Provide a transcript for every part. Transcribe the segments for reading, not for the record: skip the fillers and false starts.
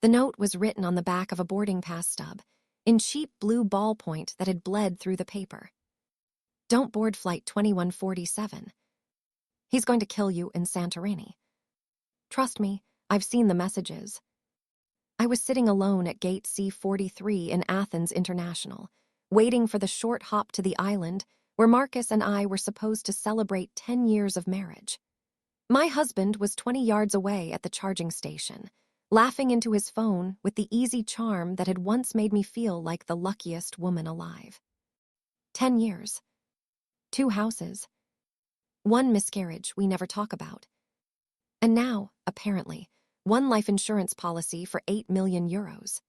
The note was written on the back of a boarding pass stub, in cheap blue ballpoint that had bled through the paper. Don't board flight 2147. He's going to kill you in Santorini. Trust me, I've seen the messages. I was sitting alone at gate C43 in Athens International, waiting for the short hop to the island where Marcus and I were supposed to celebrate 10 years of marriage. My husband was 20 yards away at the charging station, laughing into his phone with the easy charm that had once made me feel like the luckiest woman alive. 10 years. 2 houses. 1 miscarriage we never talk about. And now, apparently, 1 life insurance policy for 8 million euros.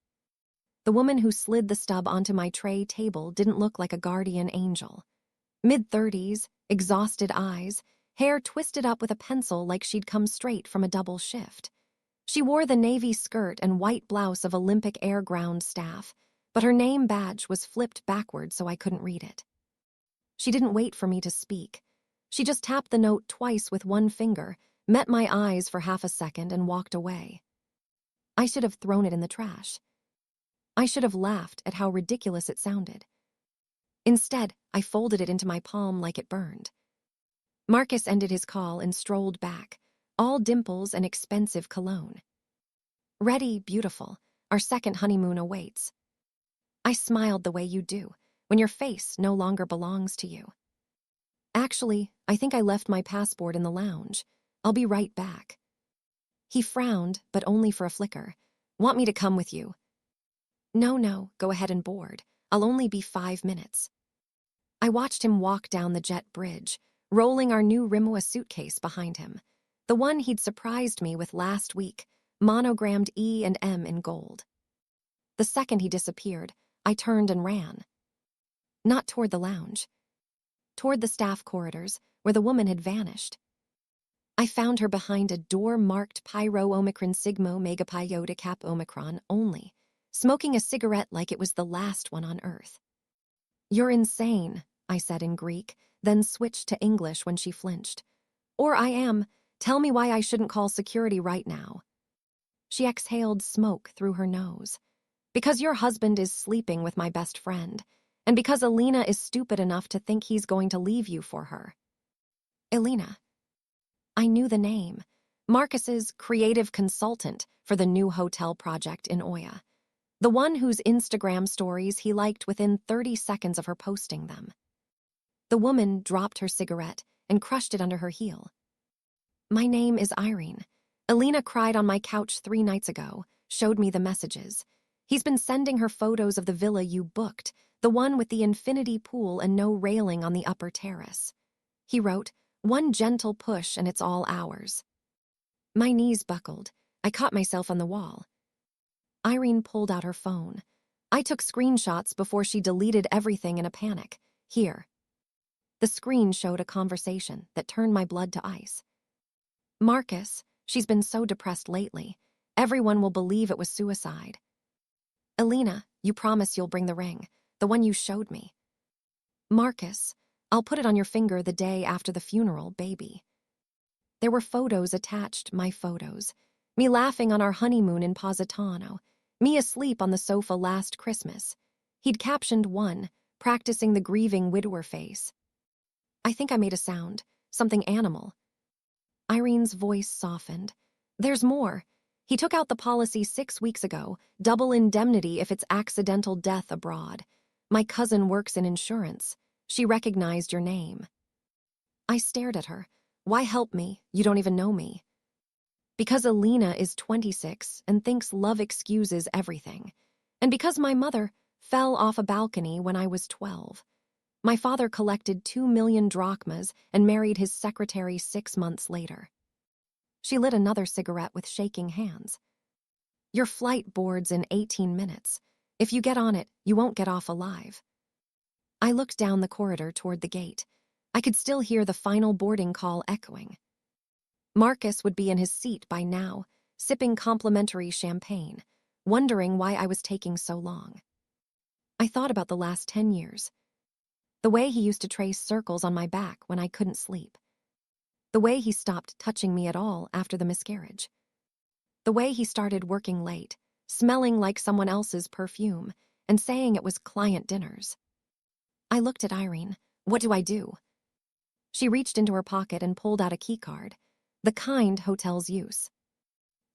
The woman who slid the stub onto my tray table didn't look like a guardian angel. Mid-30s, exhausted eyes, hair twisted up with a pencil like she'd come straight from a double shift. She wore the navy skirt and white blouse of Olympic Air Ground staff, but her name badge was flipped backward so I couldn't read it. She didn't wait for me to speak. She just tapped the note twice with 1 finger, met my eyes for half a second, and walked away. I should have thrown it in the trash. I should have laughed at how ridiculous it sounded. Instead, I folded it into my palm like it burned. Marcus ended his call and strolled back, all dimples and expensive cologne. Ready, beautiful, our second honeymoon awaits. I smiled the way you do, when your face no longer belongs to you. Actually, I think I left my passport in the lounge. I'll be right back. He frowned, but only for a flicker. Want me to come with you? No, go ahead and board. I'll only be 5 minutes. I watched him walk down the jet bridge, rolling our new Rimua suitcase behind him, the one he'd surprised me with last week, monogrammed E and M in gold. The second he disappeared, I turned and ran. Not toward the lounge. Toward the staff corridors, where the woman had vanished. I found her behind a door marked Pyro Omicron Sigmo Mega Pi Iota Cap Omicron only, smoking a cigarette like it was the last one on Earth. You're insane, I said in Greek, then switched to English when she flinched. Or I am. Tell me why I shouldn't call security right now. She exhaled smoke through her nose. Because your husband is sleeping with my best friend, and because Alina is stupid enough to think he's going to leave you for her. Alina. I knew the name. Marcus's creative consultant for the new hotel project in Oya. The one whose Instagram stories he liked within 30 seconds of her posting them. The woman dropped her cigarette and crushed it under her heel. My name is Irene. Alina cried on my couch 3 nights ago, showed me the messages. He's been sending her photos of the villa you booked, the one with the infinity pool and no railing on the upper terrace. He wrote, 1 gentle push and it's all ours. My knees buckled. I caught myself on the wall. Irene pulled out her phone. I took screenshots before she deleted everything in a panic. Here. The screen showed a conversation that turned my blood to ice. Marcus, she's been so depressed lately. Everyone will believe it was suicide. Alina, you promise you'll bring the ring, the one you showed me. Marcus, I'll put it on your finger the day after the funeral, baby. There were photos attached, my photos. Me laughing on our honeymoon in Positano. Me asleep on the sofa last Christmas. He'd captioned one, practicing the grieving widower face. I think I made a sound, something animal. Irene's voice softened. There's more. He took out the policy 6 weeks ago, double indemnity if it's accidental death abroad. My cousin works in insurance. She recognized your name. I stared at her. Why help me? You don't even know me. Because Alina is 26 and thinks love excuses everything. And because my mother fell off a balcony when I was 12. My father collected 2 million drachmas and married his secretary 6 months later. She lit another cigarette with shaking hands. Your flight boards in 18 minutes. If you get on it, you won't get off alive. I looked down the corridor toward the gate. I could still hear the final boarding call echoing. Marcus would be in his seat by now, sipping complimentary champagne, wondering why I was taking so long. I thought about the last 10 years. The way he used to trace circles on my back when I couldn't sleep. The way he stopped touching me at all after the miscarriage. The way he started working late, smelling like someone else's perfume, and saying it was client dinners. I looked at Irene. What do I do? She reached into her pocket and pulled out a keycard, the kind hotels use.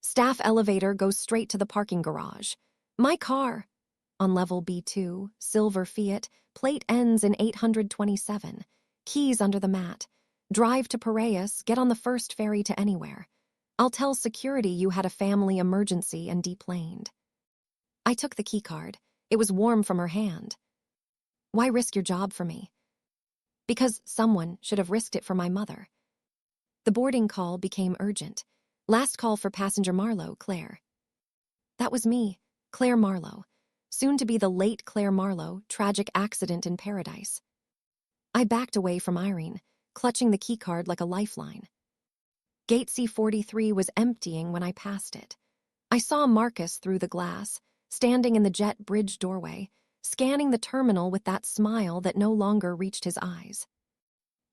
Staff elevator goes straight to the parking garage. My car. On level B2, silver Fiat, plate ends in 827. Keys under the mat. Drive to Piraeus, get on the first ferry to anywhere. I'll tell security you had a family emergency and deplaned. I took the keycard. It was warm from her hand. Why risk your job for me? Because someone should have risked it for my mother. The boarding call became urgent. Last call for passenger Marlowe, Claire. That was me, Claire Marlowe. Soon to be the late Claire Marlowe, tragic accident in paradise. I backed away from Irene, clutching the keycard like a lifeline. Gate C43 was emptying when I passed it. I saw Marcus through the glass, standing in the jet bridge doorway, scanning the terminal with that smile that no longer reached his eyes.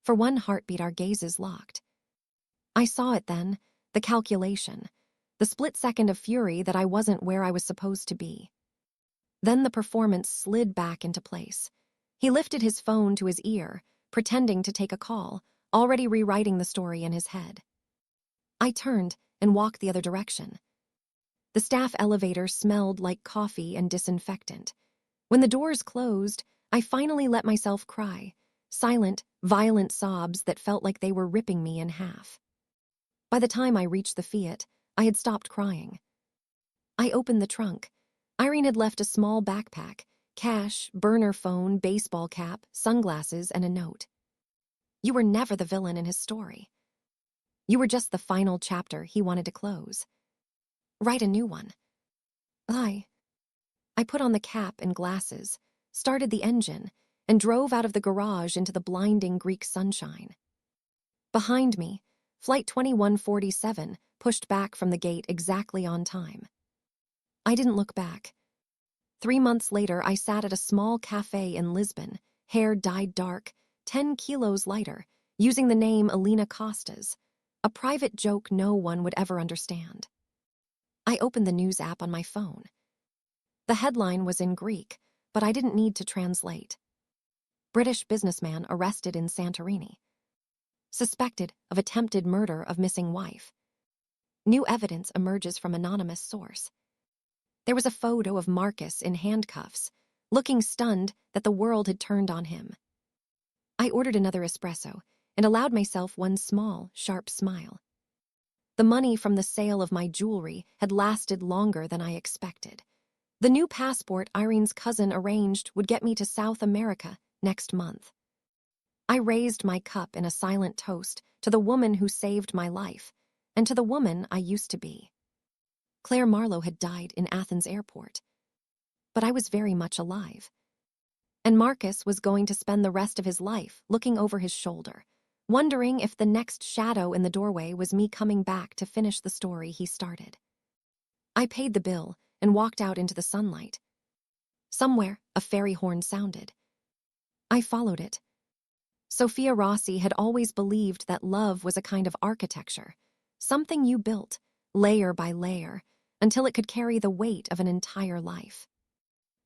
For one heartbeat, our gazes locked. I saw it then, the calculation, the split second of fury that I wasn't where I was supposed to be. Then the performance slid back into place. He lifted his phone to his ear, pretending to take a call, already rewriting the story in his head. I turned and walked the other direction. The staff elevator smelled like coffee and disinfectant. When the doors closed, I finally let myself cry, silent, violent sobs that felt like they were ripping me in half. By the time I reached the Fiat, I had stopped crying. I opened the trunk. Irene had left a small backpack, cash, burner phone, baseball cap, sunglasses, and a note. You were never the villain in his story. You were just the final chapter he wanted to close. Write a new one. I put on the cap and glasses, started the engine, and drove out of the garage into the blinding Greek sunshine. Behind me, Flight 2147 pushed back from the gate exactly on time. I didn't look back. 3 months later, I sat at a small cafe in Lisbon, hair dyed dark, 10 kilos lighter, using the name Elena Costas, a private joke no one would ever understand. I opened the news app on my phone. The headline was in Greek, but I didn't need to translate. British businessman arrested in Santorini. Suspected of attempted murder of missing wife. New evidence emerges from anonymous source. There was a photo of Marcus in handcuffs, looking stunned that the world had turned on him. I ordered another espresso and allowed myself one small, sharp smile. The money from the sale of my jewelry had lasted longer than I expected. The new passport Irene's cousin arranged would get me to South America next month. I raised my cup in a silent toast to the woman who saved my life and to the woman I used to be. Claire Marlowe had died in Athens airport, but I was very much alive. And Marcus was going to spend the rest of his life looking over his shoulder, wondering if the next shadow in the doorway was me coming back to finish the story he started. I paid the bill and walked out into the sunlight. Somewhere, a fairy horn sounded. I followed it. Sophia Rossi had always believed that love was a kind of architecture, something you built, layer by layer, until it could carry the weight of an entire life.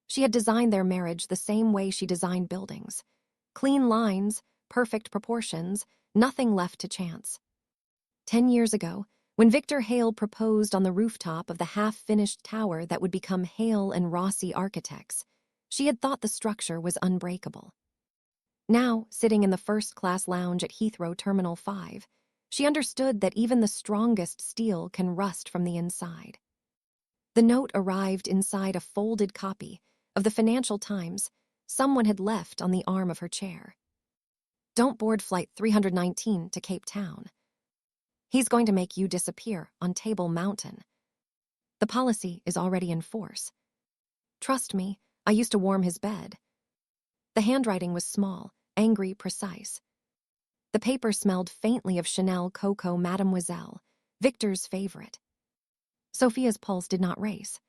She had designed their marriage the same way she designed buildings. Clean lines, perfect proportions, nothing left to chance. 10 years ago, when Victor Hale proposed on the rooftop of the half-finished tower that would become Hale and Rossi Architects, she had thought the structure was unbreakable. Now, sitting in the first-class lounge at Heathrow Terminal 5, she understood that even the strongest steel can rust from the inside. The note arrived inside a folded copy of the Financial Times someone had left on the arm of her chair. Don't board Flight 319 to Cape Town. He's going to make you disappear on Table Mountain. The policy is already in force. Trust me, I used to warm his bed. The handwriting was small, angry, precise. The paper smelled faintly of Chanel Coco Mademoiselle, Victor's favorite. Sophia's pulse did not race.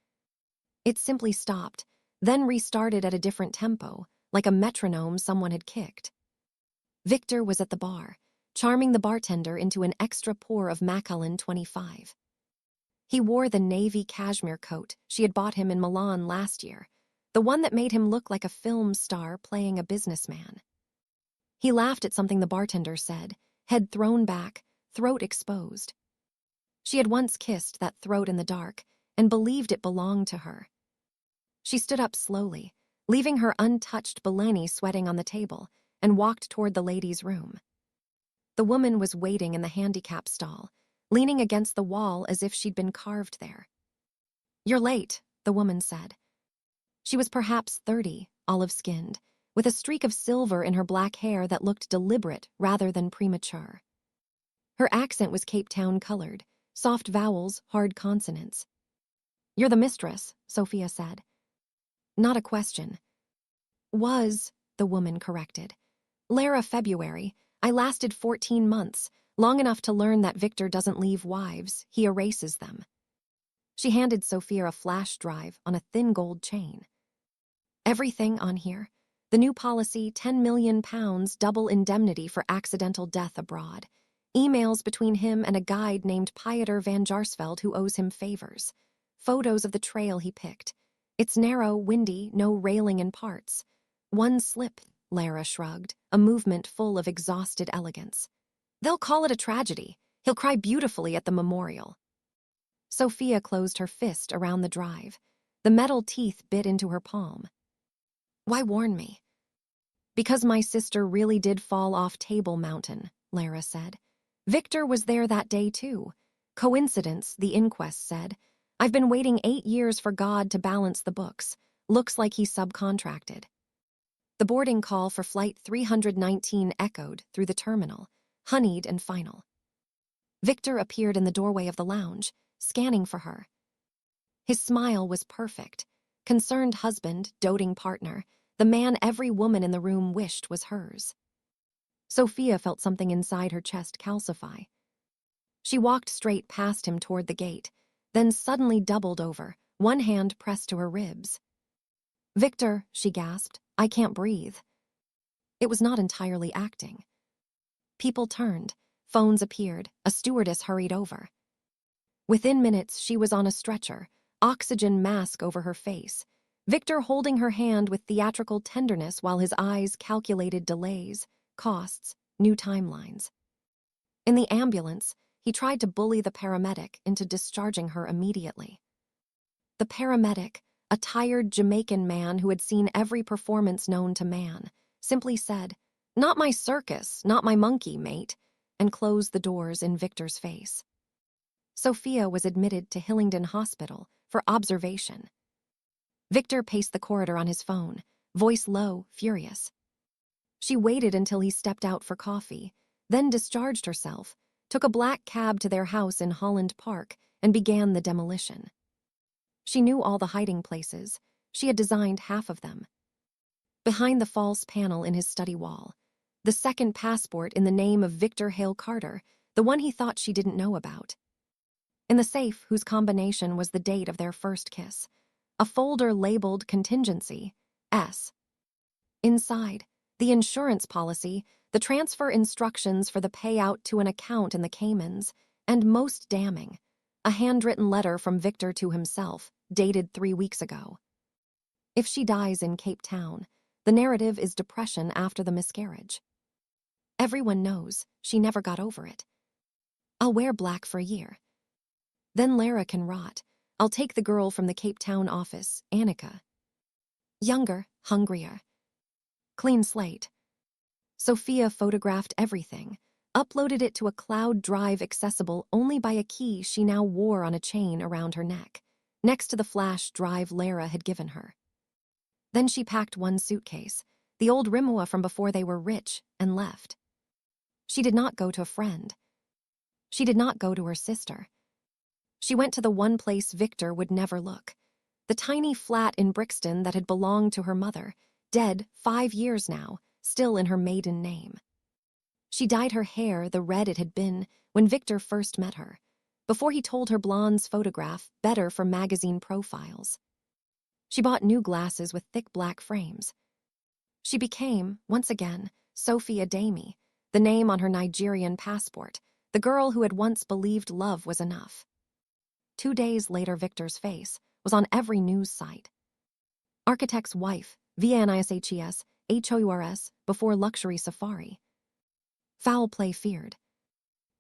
It simply stopped, then restarted at a different tempo, like a metronome someone had kicked. Victor was at the bar, charming the bartender into an extra pour of Macallan 25. He wore the navy cashmere coat she had bought him in Milan last year, the one that made him look like a film star playing a businessman. He laughed at something the bartender said, head thrown back, throat exposed. She had once kissed that throat in the dark and believed it belonged to her. She stood up slowly, leaving her untouched Bellini sweating on the table, and walked toward the ladies' room. The woman was waiting in the handicap stall, leaning against the wall as if she'd been carved there. "You're late," the woman said. She was perhaps 30, olive-skinned, with a streak of silver in her black hair that looked deliberate rather than premature. Her accent was Cape Town colored, soft vowels, hard consonants. "You're the mistress," Sophia said. "Not a question." "Was," the woman corrected. "Lara February. I lasted 14 months, long enough to learn that Victor doesn't leave wives, he erases them." She handed Sophia a flash drive on a thin gold chain. "Everything on here. The new policy, £10 million, double indemnity for accidental death abroad. Emails between him and a guide named Pieter van Jaarsveld who owes him favors. Photos of the trail he picked. It's narrow, windy, no railing in parts. One slip," Lara shrugged, a movement full of exhausted elegance. "They'll call it a tragedy. He'll cry beautifully at the memorial." Sophia closed her fist around the drive. The metal teeth bit into her palm. "Why warn me?" "Because my sister really did fall off Table Mountain," Lara said. "Victor was there that day too. Coincidence, the inquest said. I've been waiting 8 years for God to balance the books. Looks like he subcontracted." The boarding call for Flight 319 echoed through the terminal, honeyed and final. Victor appeared in the doorway of the lounge, scanning for her. His smile was perfect. Concerned husband, doting partner, the man every woman in the room wished was hers. Sophia felt something inside her chest calcify. She walked straight past him toward the gate, then suddenly doubled over, one hand pressed to her ribs. "Victor," she gasped, "I can't breathe." It was not entirely acting. People turned, phones appeared, a stewardess hurried over. Within minutes, she was on a stretcher, oxygen mask over her face, Victor holding her hand with theatrical tenderness while his eyes calculated delays, costs, new timelines. In the ambulance, he tried to bully the paramedic into discharging her immediately. The paramedic, a tired Jamaican man who had seen every performance known to man, simply said, "Not my circus, not my monkey, mate," and closed the doors in Victor's face. Sophia was admitted to Hillingdon Hospital for observation. Victor paced the corridor on his phone, voice low, furious. She waited until he stepped out for coffee, then discharged herself, took a black cab to their house in Holland Park, and began the demolition. She knew all the hiding places. She had designed half of them. Behind the false panel in his study wall, the second passport in the name of Victor Hale Carter, the one he thought she didn't know about. In the safe, whose combination was the date of their first kiss, a folder labeled Contingency, S. Inside, the insurance policy, the transfer instructions for the payout to an account in the Caymans, and most damning, a handwritten letter from Victor to himself, dated 3 weeks ago. If she dies in Cape Town, the narrative is depression after the miscarriage. Everyone knows she never got over it. "I'll wear black for a year. Then Lara can rot. I'll take the girl from the Cape Town office, Annika. Younger, hungrier. Clean slate." Sophia photographed everything, uploaded it to a cloud drive accessible only by a key she now wore on a chain around her neck, next to the flash drive Lara had given her. Then she packed one suitcase, the old Rimowa from before they were rich, and left. She did not go to a friend. She did not go to her sister. She went to the one place Victor would never look, the tiny flat in Brixton that had belonged to her mother, dead 5 years now, still in her maiden name. She dyed her hair the red it had been when Victor first met her, before he told her blonde's photograph better for magazine profiles. She bought new glasses with thick black frames. She became, once again, Sophie Ademi, the name on her Nigerian passport, the girl who had once believed love was enough. 2 days later, Victor's face was on every news site. Architect's wife, VANISHES, HOURS, before luxury safari. Foul play feared.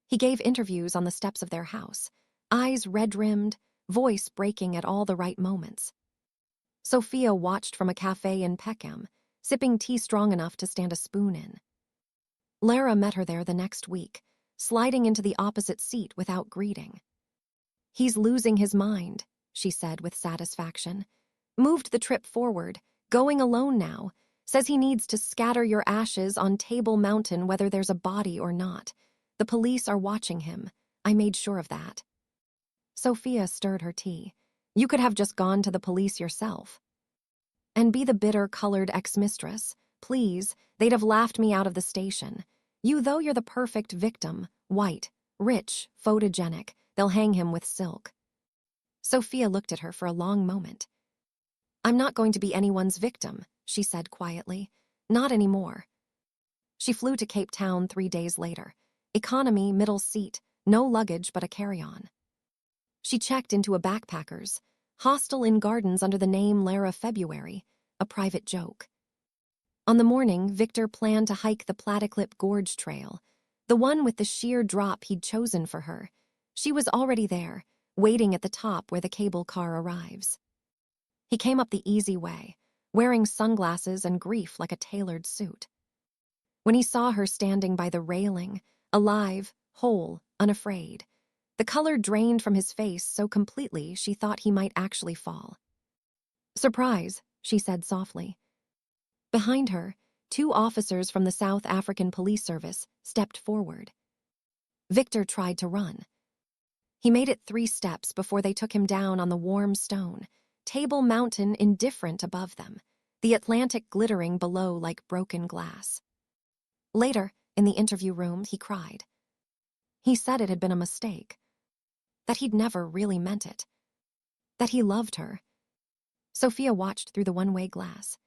He gave interviews on the steps of their house, eyes red-rimmed, voice breaking at all the right moments. Sophia watched from a cafe in Peckham, sipping tea strong enough to stand a spoon in. Lara met her there the next week, sliding into the opposite seat without greeting. "He's losing his mind," she said with satisfaction. "Moved the trip forward, going alone now. Says he needs to scatter your ashes on Table Mountain whether there's a body or not. The police are watching him. I made sure of that." Sophia stirred her tea. "You could have just gone to the police yourself. And be the bitter-colored ex-mistress. Please, they'd have laughed me out of the station. Though you're the perfect victim, white, rich, photogenic, they'll hang him with silk." Sophia looked at her for a long moment. "I'm not going to be anyone's victim," she said quietly. "Not anymore." She flew to Cape Town 3 days later. Economy, middle seat, no luggage but a carry-on. She checked into a backpacker's, hostel in Gardens under the name Lara February, a private joke. On the morning, Victor planned to hike the Platiclip Gorge Trail, the one with the sheer drop he'd chosen for her. She was already there, waiting at the top where the cable car arrives. He came up the easy way, wearing sunglasses and grief like a tailored suit. When he saw her standing by the railing, alive, whole, unafraid, the color drained from his face so completely she thought he might actually fall. "Surprise," she said softly. Behind her, 2 officers from the South African Police Service stepped forward. Victor tried to run. He made it 3 steps before they took him down on the warm stone, Table Mountain indifferent above them, the Atlantic glittering below like broken glass. Later, in the interview room, he cried. He said it had been a mistake, that he'd never really meant it, that he loved her. Sophia watched through the one-way glass.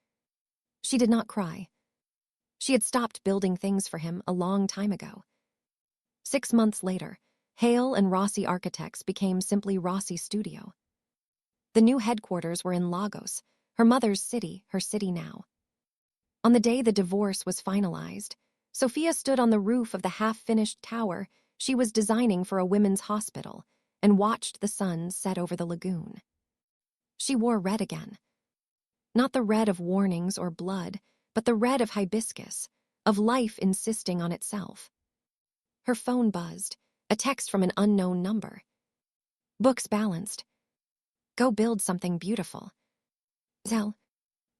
She did not cry. She had stopped building things for him a long time ago. 6 months later, Hale and Rossi Architects became simply Rossi Studio. The new headquarters were in Lagos, her mother's city, her city now. On the day the divorce was finalized, Sophia stood on the roof of the half-finished tower she was designing for a women's hospital and watched the sun set over the lagoon. She wore red again. Not the red of warnings or blood, but the red of hibiscus, of life insisting on itself. Her phone buzzed, a text from an unknown number. "Books balanced. Go build something beautiful." Zell.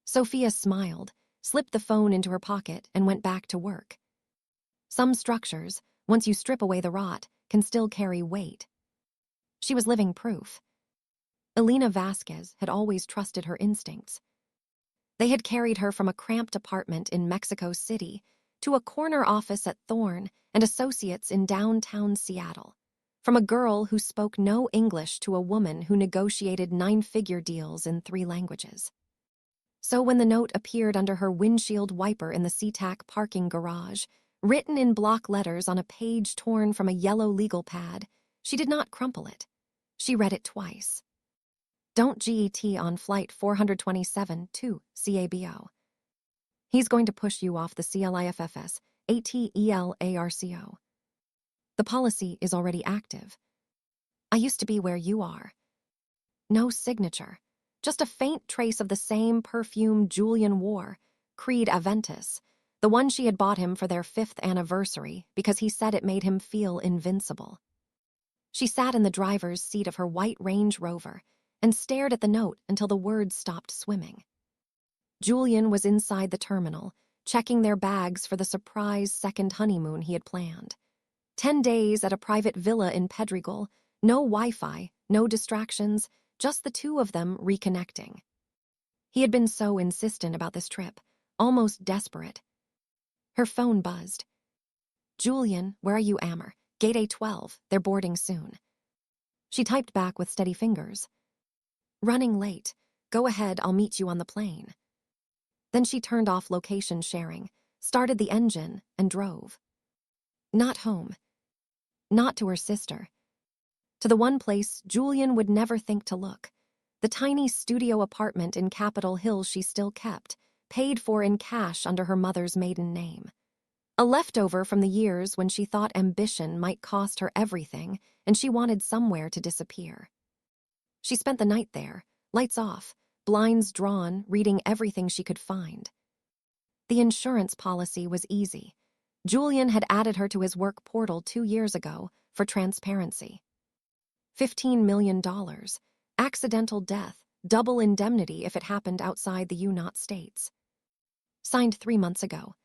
Sophia smiled, slipped the phone into her pocket, and went back to work. Some structures, once you strip away the rot, can still carry weight. She was living proof. Elena Vasquez had always trusted her instincts. They had carried her from a cramped apartment in Mexico City to a corner office at Thorne and Associates in downtown Seattle, from a girl who spoke no English to a woman who negotiated 9-figure deals in 3 languages. So when the note appeared under her windshield wiper in the SeaTac parking garage, written in block letters on a page torn from a yellow legal pad, she did not crumple it. She read it twice. "Don't GET on flight 427 to CABO. He's going to push you off the CLIFFS, ATELARCO. The policy is already active. I used to be where you are." No signature, just a faint trace of the same perfume Julian wore, Creed Aventus, the one she had bought him for their 5th anniversary because he said it made him feel invincible. She sat in the driver's seat of her white Range Rover and stared at the note until the words stopped swimming. Julian was inside the terminal, checking their bags for the surprise second honeymoon he had planned. 10 days at a private villa in Pedregal, no Wi-Fi, no distractions, just the 2 of them reconnecting. He had been so insistent about this trip, almost desperate. Her phone buzzed. "Julian, where are you, Amber? Gate A12, they're boarding soon." She typed back with steady fingers. "Running late. Go ahead, I'll meet you on the plane." Then she turned off location sharing, started the engine, and drove. Not home. Not to her sister. to the one place Julian would never think to look, the tiny studio apartment in Capitol Hill she still kept, paid for in cash under her mother's maiden name. A leftover from the years when she thought ambition might cost her everything and she wanted somewhere to disappear. She spent the night there, lights off, blinds drawn, reading everything she could find. The insurance policy was easy. Julian had added her to his work portal 2 years ago for transparency. $15 million, accidental death, double indemnity if it happened outside the United States. Signed 3 months ago.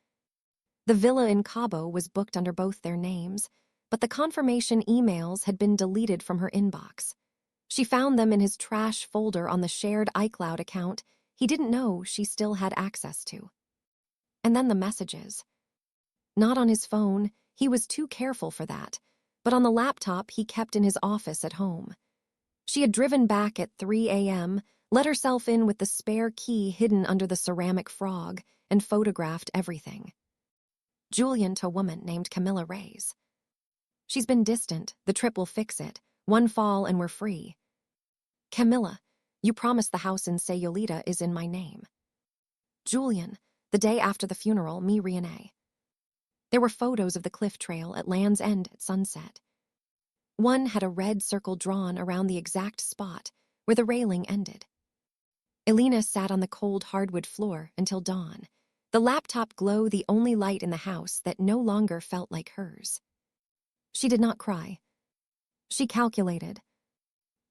The villa in Cabo was booked under both their names, but the confirmation emails had been deleted from her inbox. She found them in his trash folder on the shared iCloud account he didn't know she still had access to. And then the messages. Not on his phone, he was too careful for that, but on the laptop he kept in his office at home. She had driven back at 3 a.m., let herself in with the spare key hidden under the ceramic frog, and photographed everything. Julian to a woman named Camilla Reyes. She's been distant, the trip will fix it. One fall and we're free. Camilla, you promised the house in Sayulita is in my name. Julian, the day after the funeral, me Renee. There were photos of the cliff trail at Land's End at sunset. One had a red circle drawn around the exact spot where the railing ended. Elena sat on the cold hardwood floor until dawn, the laptop glow the only light in the house that no longer felt like hers. She did not cry. She calculated.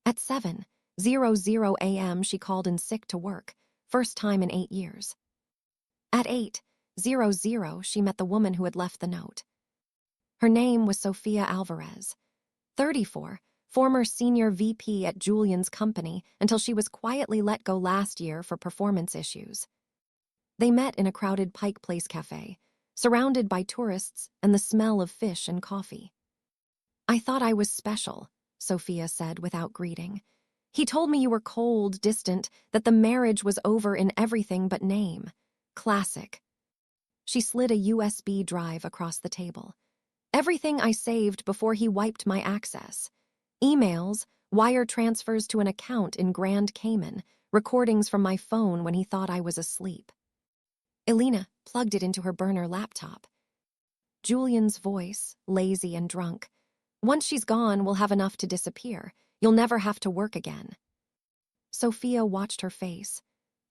At 7:00 a.m. she called in sick to work, first time in 8 years. At 8:00 she met the woman who had left the note. Her name was Sofia Alvarez, 34, former senior VP at Julian's company until she was quietly let go last year for performance issues. They met in a crowded Pike Place cafe, surrounded by tourists and the smell of fish and coffee. I thought I was special, Sophia said without greeting. He told me you were cold, distant, that the marriage was over in everything but name. Classic. She slid a USB drive across the table. Everything I saved before he wiped my access. Emails, wire transfers to an account in Grand Cayman, recordings from my phone when he thought I was asleep. Elena plugged it into her burner laptop. Julian's voice, lazy and drunk. Once she's gone, we'll have enough to disappear. You'll never have to work again. Sophia watched her face.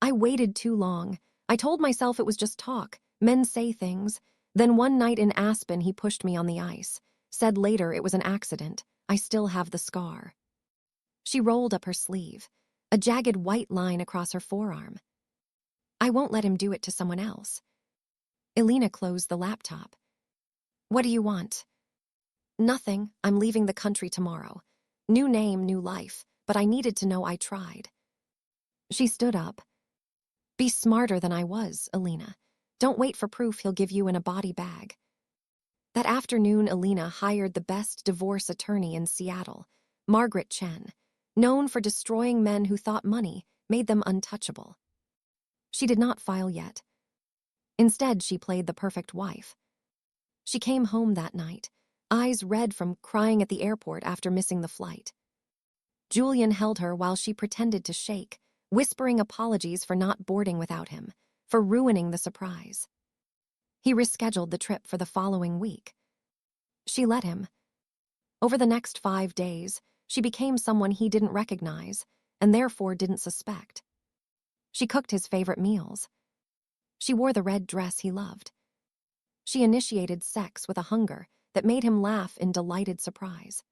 I waited too long. I told myself it was just talk. Men say things. Then one night in Aspen, he pushed me on the ice. Said later it was an accident. I still have the scar. She rolled up her sleeve, a jagged white line across her forearm. I won't let him do it to someone else. Elena closed the laptop. What do you want? Nothing. I'm leaving the country tomorrow. New name, new life, but I needed to know I tried. She stood up. Be smarter than I was, Elena. Don't wait for proof he'll give you in a body bag. That afternoon, Elena hired the best divorce attorney in Seattle, Margaret Chen, known for destroying men who thought money made them untouchable. She did not file yet. Instead, she played the perfect wife. She came home that night, eyes red from crying at the airport after missing the flight. Julian held her while she pretended to shake, whispering apologies for not boarding without him, for ruining the surprise. He rescheduled the trip for the following week. She let him. Over the next 5 days, she became someone he didn't recognize, and therefore didn't suspect. She cooked his favorite meals. She wore the red dress he loved. She initiated sex with a hunger that made him laugh in delighted surprise.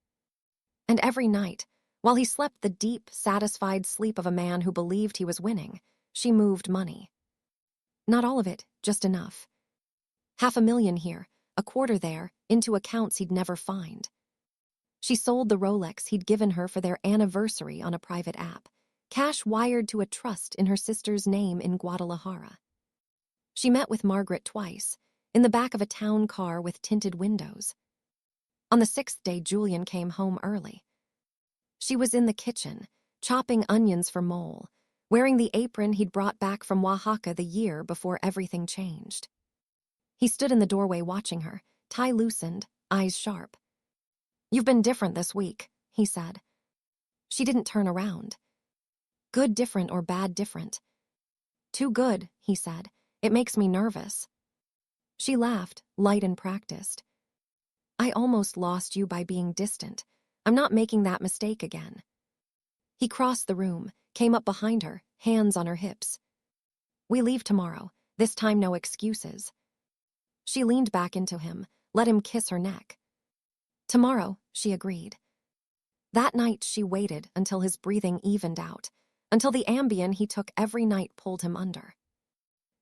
And every night, while he slept the deep, satisfied sleep of a man who believed he was winning, she moved money. Not all of it, just enough. $500,000 here, a quarter there, into accounts he'd never find. She sold the Rolex he'd given her for their anniversary on a private app, cash wired to a trust in her sister's name in Guadalajara. She met with Margaret twice, in the back of a town car with tinted windows. On the 6th day, Julian came home early. She was in the kitchen, chopping onions for mole, wearing the apron he'd brought back from Oaxaca the year before everything changed. He stood in the doorway watching her, tie loosened, eyes sharp. You've been different this week, he said. She didn't turn around. Good different or bad different? Too good, he said. It makes me nervous. She laughed, light and practiced. I almost lost you by being distant. I'm not making that mistake again. He crossed the room, came up behind her, hands on her hips. We leave tomorrow, this time no excuses. She leaned back into him, let him kiss her neck. Tomorrow, she agreed. That night she waited until his breathing evened out, until the Ambien he took every night pulled him under.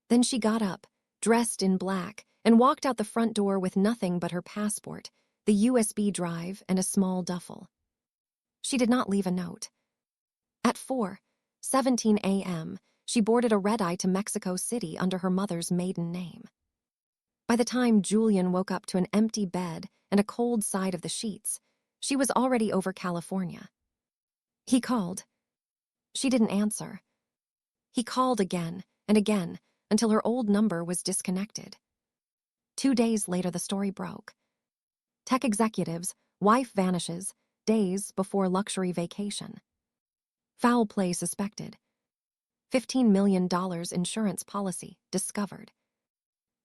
Then she got up, dressed in black, and walked out the front door with nothing but her passport, the USB drive, and a small duffel. She did not leave a note. At 4:17 a.m., she boarded a red-eye to Mexico City under her mother's maiden name. By the time Julian woke up to an empty bed and a cold side of the sheets, she was already over California. He called. She didn't answer. He called again and again until her old number was disconnected. 2 days later, the story broke. Tech executives, wife vanishes, days before luxury vacation. Foul play suspected. $15 million insurance policy discovered.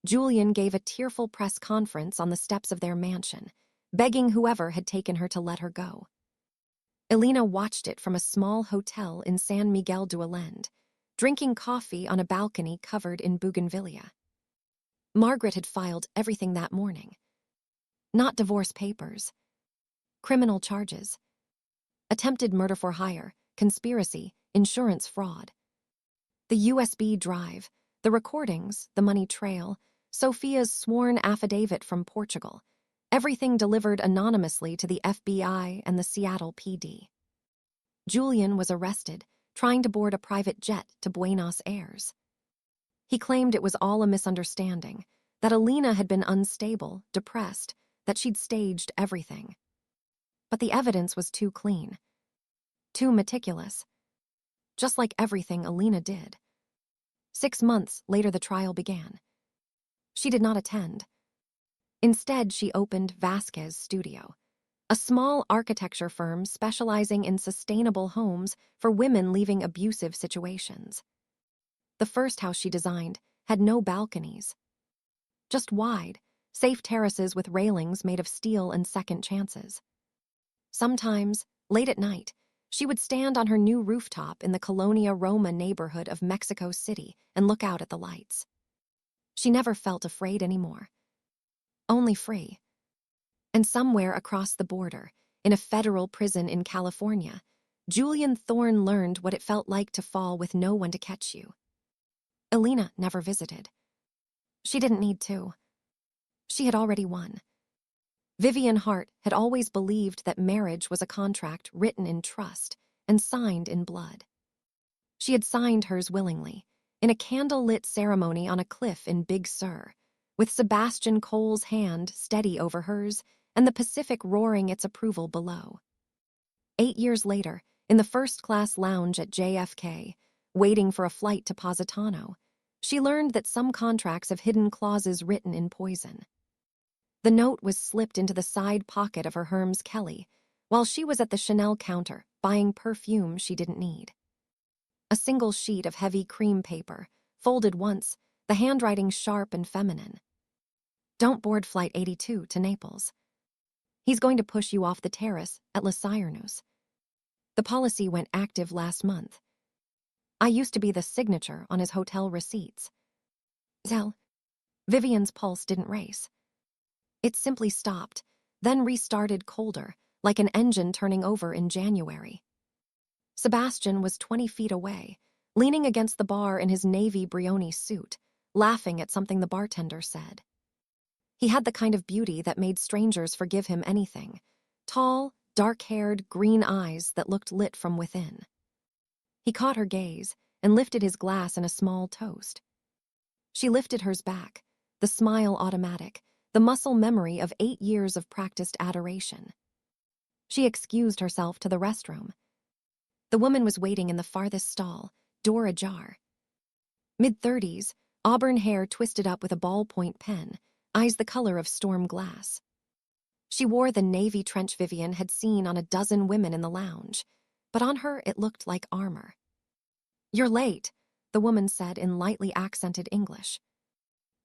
Julian gave a tearful press conference on the steps of their mansion, begging whoever had taken her to let her go. Elena watched it from a small hotel in San Miguel de Allende, drinking coffee on a balcony covered in bougainvillea. Margaret had filed everything that morning. Not divorce papers. Criminal charges. Attempted murder for hire, conspiracy, insurance fraud. The USB drive, the recordings, the money trail, Sophia's sworn affidavit from Portugal, everything delivered anonymously to the FBI and the Seattle PD. Julian was arrested, trying to board a private jet to Buenos Aires. He claimed it was all a misunderstanding, that Elena had been unstable, depressed, that she'd staged everything. But the evidence was too clean, too meticulous, just like everything Elena did. 6 months later, the trial began. She did not attend. Instead, she opened Vasquez Studio, a small architecture firm specializing in sustainable homes for women leaving abusive situations. The first house she designed had no balconies, just wide, safe terraces with railings made of steel and second chances. Sometimes, late at night, she would stand on her new rooftop in the Colonia Roma neighborhood of Mexico City and look out at the lights. She never felt afraid anymore. Only free. And somewhere across the border, in a federal prison in California, Julian Thorne learned what it felt like to fall with no one to catch you. Elena never visited. She didn't need to. She had already won. Vivian Hart had always believed that marriage was a contract written in trust and signed in blood. She had signed hers willingly, in a candle-lit ceremony on a cliff in Big Sur, with Sebastian Cole's hand steady over hers and the Pacific roaring its approval below. 8 years later, in the first-class lounge at JFK, waiting for a flight to Positano, she learned that some contracts have hidden clauses written in poison. The note was slipped into the side pocket of her Hermes Kelly while she was at the Chanel counter buying perfume she didn't need. A single sheet of heavy cream paper, folded once, the handwriting sharp and feminine. Don't board Flight 82 to Naples. He's going to push you off the terrace at La Cyrnus. The policy went active last month. I used to be the signature on his hotel receipts. Zell. Vivian's pulse didn't race. It simply stopped, then restarted colder, like an engine turning over in January. Sebastian was 20 feet away, leaning against the bar in his navy Brioni suit, laughing at something the bartender said. He had the kind of beauty that made strangers forgive him anything. Tall, dark-haired, green eyes that looked lit from within. He caught her gaze and lifted his glass in a small toast. She lifted hers back, the smile automatic, the muscle memory of 8 years of practiced adoration. She excused herself to the restroom. The woman was waiting in the farthest stall, door ajar. Mid-30s, auburn hair twisted up with a ballpoint pen, eyes the color of storm glass. She wore the navy trench Vivian had seen on a dozen women in the lounge, but on her it looked like armor. "You're late," the woman said in lightly accented English.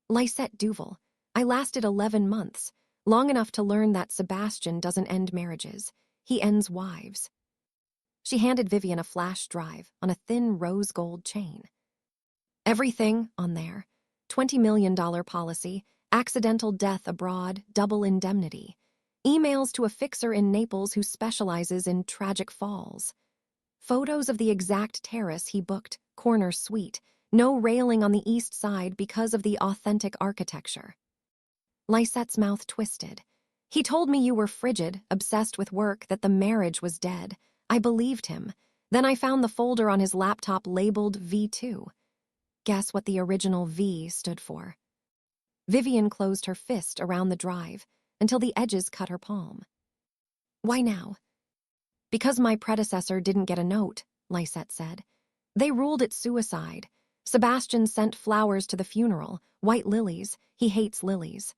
"Lysette Duval. I lasted 11 months, long enough to learn that Sebastian doesn't end marriages. He ends wives." She handed Vivian a flash drive on a thin rose gold chain. Everything on there: $20 million policy, accidental death abroad, double indemnity. Emails to a fixer in Naples who specializes in tragic falls. Photos of the exact terrace he booked, corner suite, no railing on the east side because of the authentic architecture. Lysette's mouth twisted. "He told me you were frigid, obsessed with work, that the marriage was dead. I believed him. Then I found the folder on his laptop labeled V2. Guess what the original V stood for?" Vivian closed her fist around the drive until the edges cut her palm. "Why now?" "Because my predecessor didn't get a note," Lysette said. "They ruled it suicide. Sebastian sent flowers to the funeral, white lilies. He hates lilies."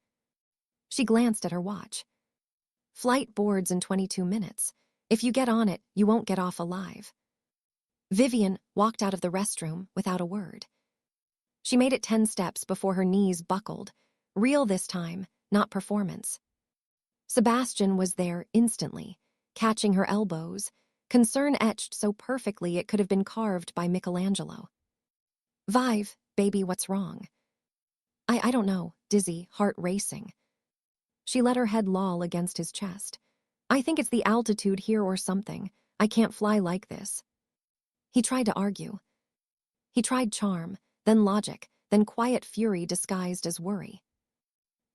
She glanced at her watch. "Flight boards in 22 minutes. If you get on it, you won't get off alive." Vivian walked out of the restroom without a word. She made it 10 steps before her knees buckled. Real this time, not performance. Sebastian was there instantly, catching her elbows, concern etched so perfectly it could have been carved by Michelangelo. "Vive, baby, what's wrong?" I don't know," dizzy, heart racing. She let her head loll against his chest. "I think it's the altitude here or something. I can't fly like this." He tried to argue. He tried charm, then logic, then quiet fury disguised as worry.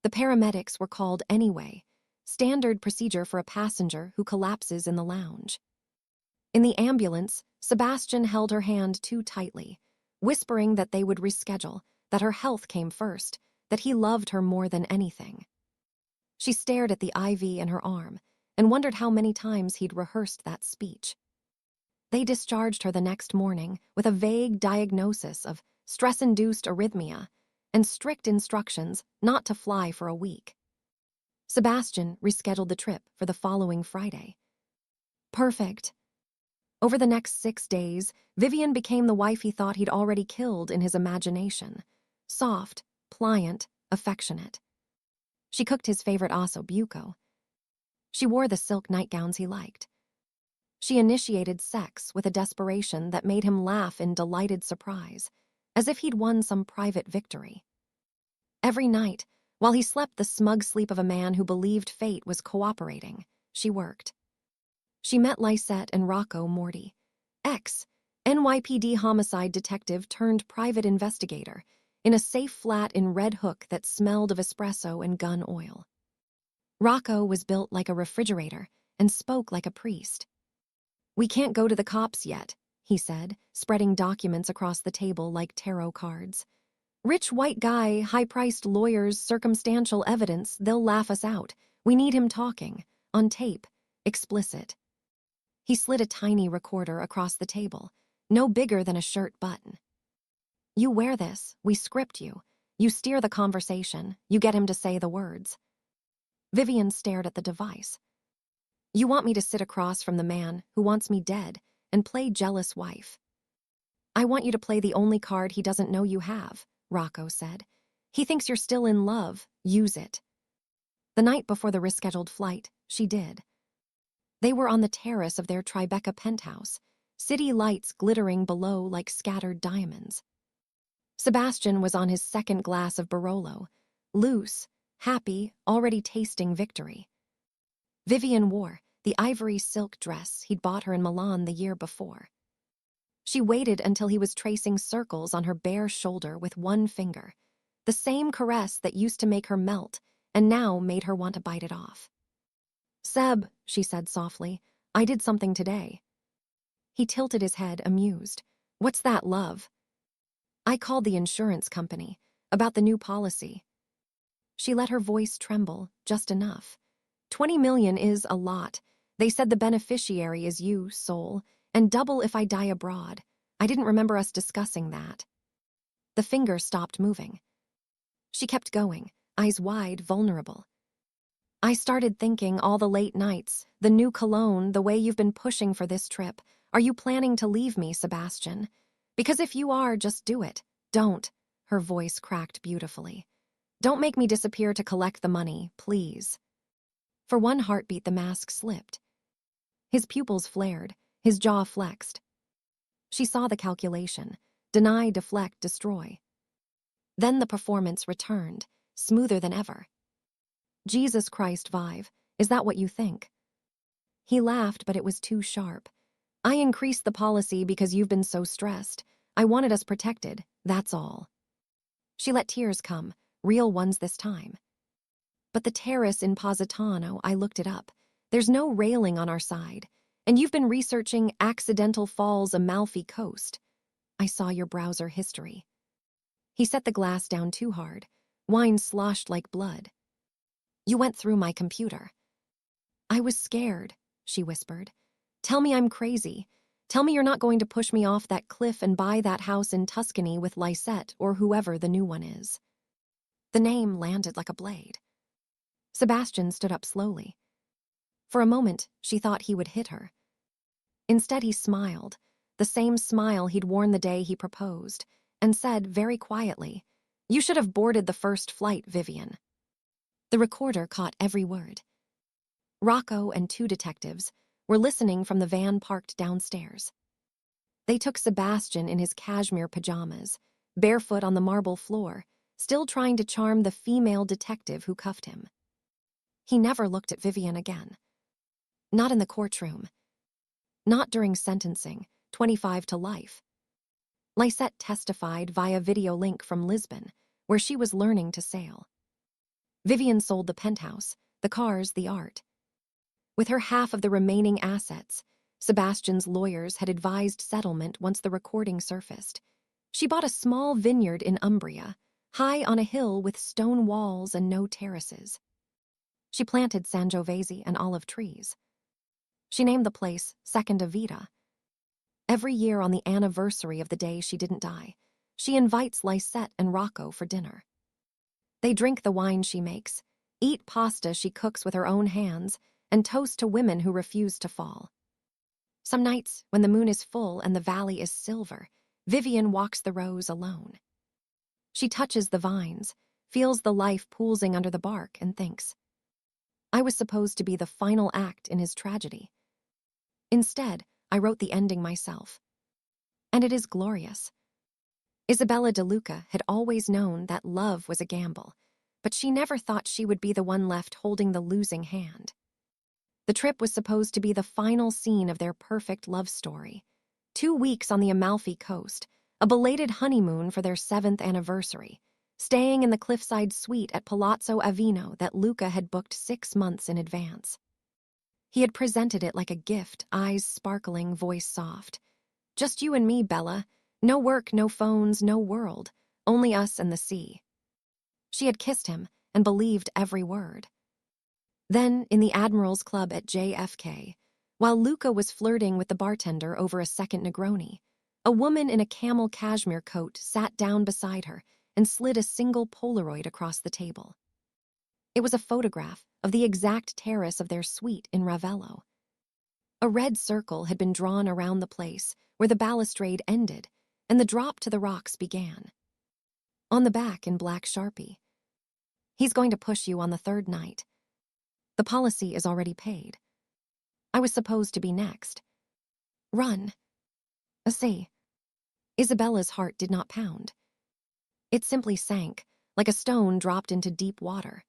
The paramedics were called anyway, standard procedure for a passenger who collapses in the lounge. In the ambulance, Sebastian held her hand too tightly, whispering that they would reschedule, that her health came first, that he loved her more than anything. She stared at the IV in her arm and wondered how many times he'd rehearsed that speech. They discharged her the next morning with a vague diagnosis of stress-induced arrhythmia and strict instructions not to fly for a week. Sebastian rescheduled the trip for the following Friday. Perfect. Over the next 6 days, Vivian became the wife he thought he'd already killed in his imagination. Soft, pliant, affectionate. She cooked his favorite osso buco. She wore the silk nightgowns he liked. She initiated sex with a desperation that made him laugh in delighted surprise, as if he'd won some private victory. Every night, while he slept the smug sleep of a man who believed fate was cooperating, she worked. She met Lysette and Rocco Morty, ex-NYPD homicide detective turned private investigator, in a safe flat in Red Hook that smelled of espresso and gun oil. Rocco was built like a refrigerator and spoke like a priest. "We can't go to the cops yet," he said, spreading documents across the table like tarot cards. "Rich white guy, high-priced lawyers, circumstantial evidence, they'll laugh us out. We need him talking, on tape, explicit." He slid a tiny recorder across the table, no bigger than a shirt button. "You wear this, we script you. You steer the conversation, you get him to say the words." Vivian stared at the device. "You want me to sit across from the man who wants me dead and play jealous wife." "I want you to play the only card he doesn't know you have," Rocco said. "He thinks you're still in love. Use it." The night before the rescheduled flight, she did. They were on the terrace of their Tribeca penthouse, city lights glittering below like scattered diamonds. Sebastian was on his second glass of Barolo, loose, happy, already tasting victory. Vivian wore the ivory silk dress he'd bought her in Milan the year before. She waited until he was tracing circles on her bare shoulder with one finger, the same caress that used to make her melt and now made her want to bite it off. "Seb," she said softly, "I did something today." He tilted his head, amused. "What's that, love?" "I called the insurance company about the new policy." She let her voice tremble, just enough. 20 million is a lot. They said the beneficiary is you, soul, and double if I die abroad. I didn't remember us discussing that." The finger stopped moving. She kept going, eyes wide, vulnerable. I started thinking all the late nights, the new cologne, the way you've been pushing for this trip. Are you planning to leave me, Sebastian? Because if you are, just do it. Don't. Her voice cracked beautifully. Don't make me disappear to collect the money, please. For one heartbeat, the mask slipped. His pupils flared, his jaw flexed. She saw the calculation. Deny, deflect, destroy. Then the performance returned, smoother than ever. Jesus Christ, Vive, is that what you think? He laughed, but it was too sharp. I increased the policy because you've been so stressed. I wanted us protected, that's all. She let tears come, real ones this time. But the terrace in Positano, I looked it up. There's no railing on our side. And you've been researching Accidental Falls, Amalfi Coast. I saw your browser history. He set the glass down too hard. Wine sloshed like blood. You went through my computer. I was scared, she whispered. Tell me I'm crazy. Tell me you're not going to push me off that cliff and buy that house in Tuscany with Lisette or whoever the new one is. The name landed like a blade. Sebastian stood up slowly. For a moment, she thought he would hit her. Instead, he smiled, the same smile he'd worn the day he proposed, and said very quietly, You should have boarded the first flight, Vivian. The recorder caught every word. Rocco and 2 detectives were listening from the van parked downstairs. They took Sebastian in his cashmere pajamas, barefoot on the marble floor, still trying to charm the female detective who cuffed him. He never looked at Vivian again. Not in the courtroom. Not during sentencing, 25 to life. Lisette testified via video link from Lisbon, where she was learning to sail. Vivian sold the penthouse, the cars, the art. With her half of the remaining assets, Sebastian's lawyers had advised settlement once the recording surfaced. She bought a small vineyard in Umbria, high on a hill with stone walls and no terraces. She planted Sangiovese and olive trees. She named the place Seconda Vita. Every year on the anniversary of the day she didn't die, she invites Lisette and Rocco for dinner. They drink the wine she makes, eat pasta she cooks with her own hands, and toast to women who refuse to fall. Some nights, when the moon is full and the valley is silver, Vivian walks the rows alone. She touches the vines, feels the life poolsing under the bark, and thinks, I was supposed to be the final act in his tragedy. Instead, I wrote the ending myself. And it is glorious. Isabella De Luca had always known that love was a gamble, but she never thought she would be the one left holding the losing hand. The trip was supposed to be the final scene of their perfect love story. 2 weeks on the Amalfi Coast, a belated honeymoon for their 7th anniversary, staying in the cliffside suite at Palazzo Avino that Luca had booked 6 months in advance. He had presented it like a gift, eyes sparkling, voice soft. Just you and me, Bella. No work, no phones, no world. Only us and the sea. She had kissed him and believed every word. Then, in the Admiral's Club at JFK, while Luca was flirting with the bartender over a second Negroni, a woman in a camel cashmere coat sat down beside her and slid a single Polaroid across the table. It was a photograph of the exact terrace of their suite in Ravello. A red circle had been drawn around the place where the balustrade ended and the drop to the rocks began. On the back in black Sharpie, He's going to push you on the 3rd night. The policy is already paid. I was supposed to be next. Run. See. Isabella's heart did not pound. It simply sank, like a stone dropped into deep water.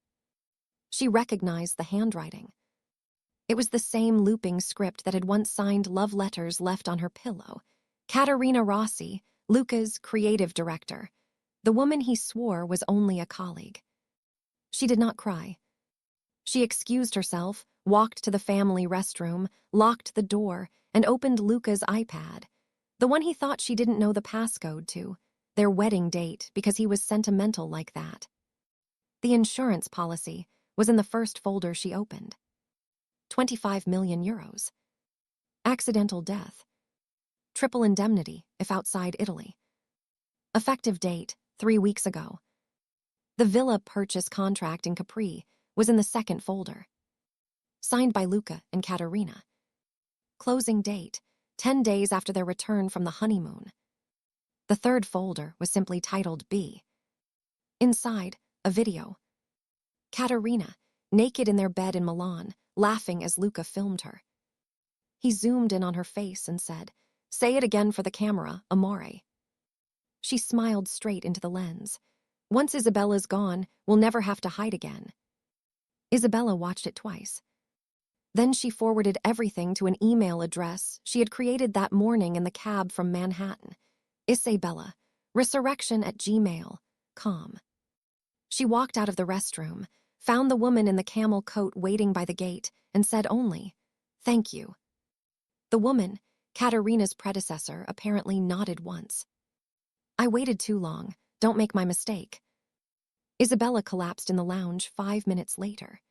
She recognized the handwriting. It was the same looping script that had once signed love letters left on her pillow. Caterina Rossi, Luca's creative director. The woman he swore was only a colleague. She did not cry. She excused herself, walked to the family restroom, locked the door, and opened Luca's iPad, the one he thought she didn't know the passcode to, their wedding date, because he was sentimental like that. The insurance policy was in the first folder she opened. 25 million euros. Accidental death. Triple indemnity if outside Italy. Effective date, 3 weeks ago. The villa purchase contract in Capri was in the second folder. Signed by Luca and Katerina. Closing date, 10 days after their return from the honeymoon. The third folder was simply titled B. Inside, a video. Katerina, naked in their bed in Milan, laughing as Luca filmed her. He zoomed in on her face and said, "Say it again for the camera, amore." She smiled straight into the lens. "Once Isabella's gone, we'll never have to hide again." Isabella watched it twice. Then she forwarded everything to an email address she had created that morning in the cab from Manhattan. Isabella, resurrection@gmail.com. She walked out of the restroom, found the woman in the camel coat waiting by the gate, and said only, "Thank you." The woman, Katerina's predecessor, apparently nodded once. "I waited too long. Don't make my mistake." Isabella collapsed in the lounge 5 minutes later.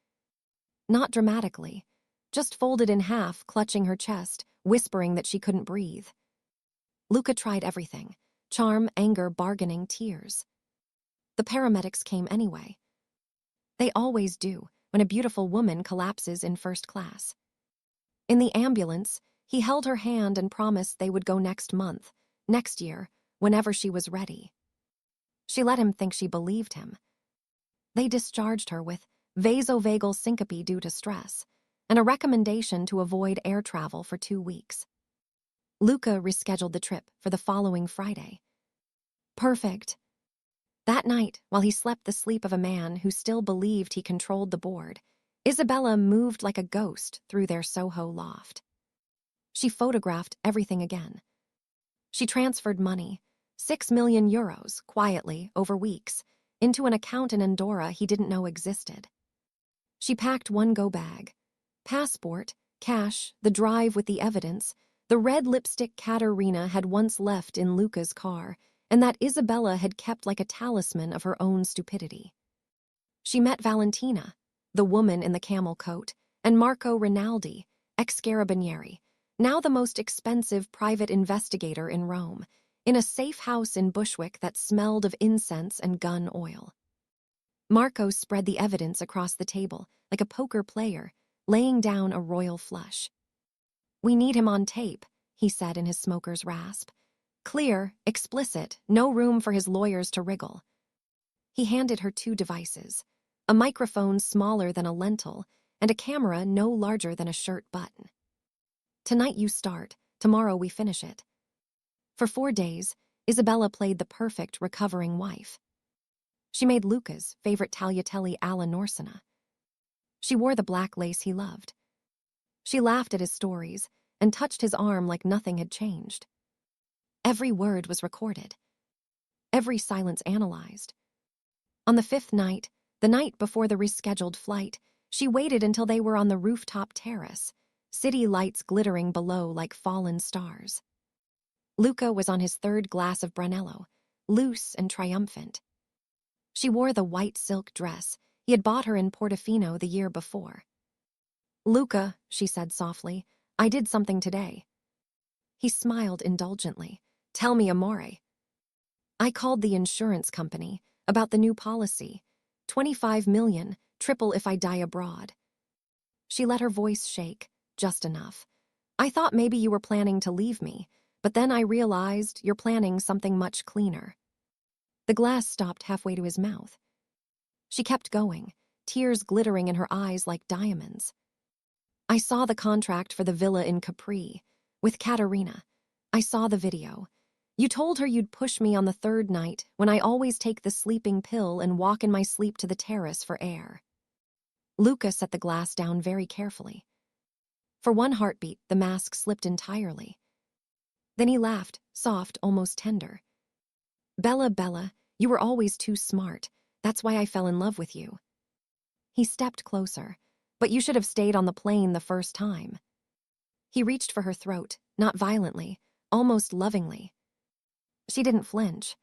Not dramatically, just folded in half, clutching her chest, whispering that she couldn't breathe. Luca tried everything: charm, anger, bargaining, tears. The paramedics came anyway. They always do when a beautiful woman collapses in first class. In the ambulance, he held her hand and promised they would go next month, next year, whenever she was ready. She let him think she believed him. They discharged her with vasovagal syncope due to stress, and a recommendation to avoid air travel for 2 weeks. Luca rescheduled the trip for the following Friday. Perfect. That night, while he slept the sleep of a man who still believed he controlled the board, Isabella moved like a ghost through their Soho loft. She photographed everything again. She transferred money, 6 million euros, quietly, over weeks, into an account in Andorra he didn't know existed. She packed one go bag: passport, cash, the drive with the evidence, the red lipstick Katerina had once left in Luca's car, and that Isabella had kept like a talisman of her own stupidity. She met Valentina, the woman in the camel coat, and Marco Rinaldi, ex-carabinieri, now the most expensive private investigator in Rome, in a safe house in Bushwick that smelled of incense and gun oil. Marco spread the evidence across the table like a poker player, laying down a royal flush. "We need him on tape," he said in his smoker's rasp. "Clear, explicit, no room for his lawyers to wriggle." He handed her 2 devices, a microphone smaller than a lentil and a camera no larger than a shirt button. "Tonight you start, tomorrow we finish it." For 4 days, Isabella played the perfect recovering wife. She made Luca's favorite tagliatelle alla Norsina. She wore the black lace he loved. She laughed at his stories and touched his arm like nothing had changed. Every word was recorded. Every silence analyzed. On the 5th night, the night before the rescheduled flight, she waited until they were on the rooftop terrace, city lights glittering below like fallen stars. Luca was on his 3rd glass of Brunello, loose and triumphant. She wore the white silk dress he had bought her in Portofino the year before. "Luca," she said softly, "I did something today." He smiled indulgently. "Tell me, amore." "I called the insurance company about the new policy. 25 million, triple if I die abroad." She let her voice shake, just enough. "I thought maybe you were planning to leave me, but then I realized you're planning something much cleaner." The glass stopped halfway to his mouth. She kept going, tears glittering in her eyes like diamonds. "I saw the contract for the villa in Capri, with Katerina. I saw the video. You told her you'd push me on the 3rd night when I always take the sleeping pill and walk in my sleep to the terrace for air." Luca set the glass down very carefully. For one heartbeat, the mask slipped entirely. Then he laughed, soft, almost tender. "Bella, Bella, you were always too smart. That's why I fell in love with you." He stepped closer. "But you should have stayed on the plane the first time." He reached for her throat, not violently, almost lovingly. She didn't flinch.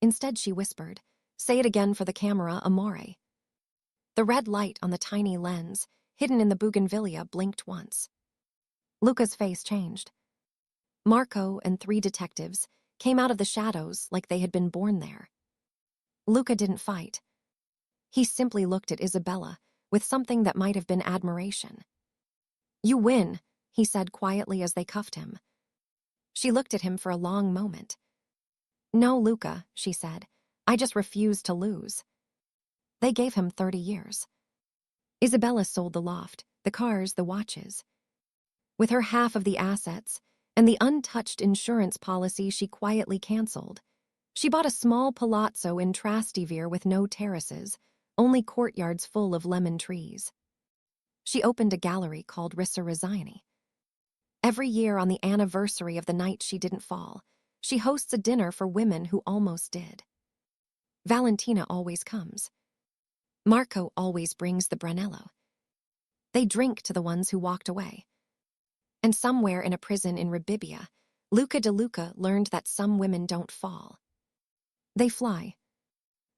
Instead, she whispered, "Say it again for the camera, amore." The red light on the tiny lens, hidden in the bougainvillea, blinked once. Luca's face changed. Marco and 3 detectives came out of the shadows like they had been born there. Luca didn't fight. He simply looked at Isabella, with something that might have been admiration. "You win," he said quietly as they cuffed him. She looked at him for a long moment. "No, Luca," she said. "I just refuse to lose." They gave him 30 years. Isabella sold the loft, the cars, the watches. With her half of the assets and the untouched insurance policy she quietly canceled, she bought a small palazzo in Trastevere with no terraces, only courtyards full of lemon trees. She opened a gallery called Risorgimeni. Every year on the anniversary of the night she didn't fall, she hosts a dinner for women who almost did. Valentina always comes. Marco always brings the Brunello. They drink to the ones who walked away. And somewhere in a prison in Rebibbia, Luca de Luca learned that some women don't fall. They fly.